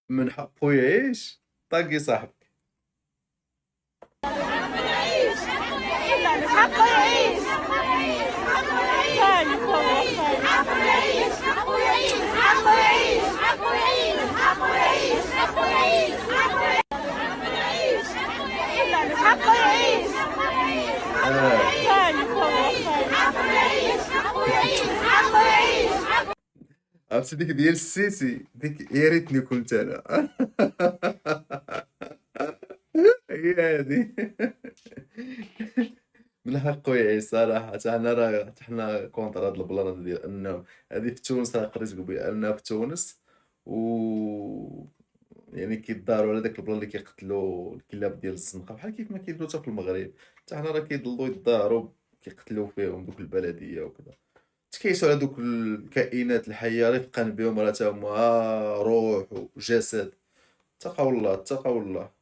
من حقه يعيش. طاقي صاحبك. حقه يعيش. خايف والله خايف. حقه يعيش. حقه يعيش. حقه يعيش. حقه يعيش. حقه يعيش. حقه يعيش. حقه يعيش. اه خايف والله خايف. حقه يعيش. حقه يعيش. حقه يعيش. عرفتي ديك ديال السيسي، ديك يا ريتني كنت انا. هي هادي. من حقه يعيش صراحة. حتى حنا راه حتى حنا كونتر هاد البلان ديال انه هادي في تونس. راه قريت بانها في تونس و يعني كيداروا على داك البلان اللي كيقتلوا الكلاب ديال الزنقة بحال كيف ما كيديروا حتى في المغرب. حتى حنا راه كيضلوا يداروا كيقتلوا فيهم دوك البلدية وكذا. تكيسوا على دوك الكائنات الحية رفقا بهم، راه تا هما روح وجسد. اتقوا الله اتقوا الله.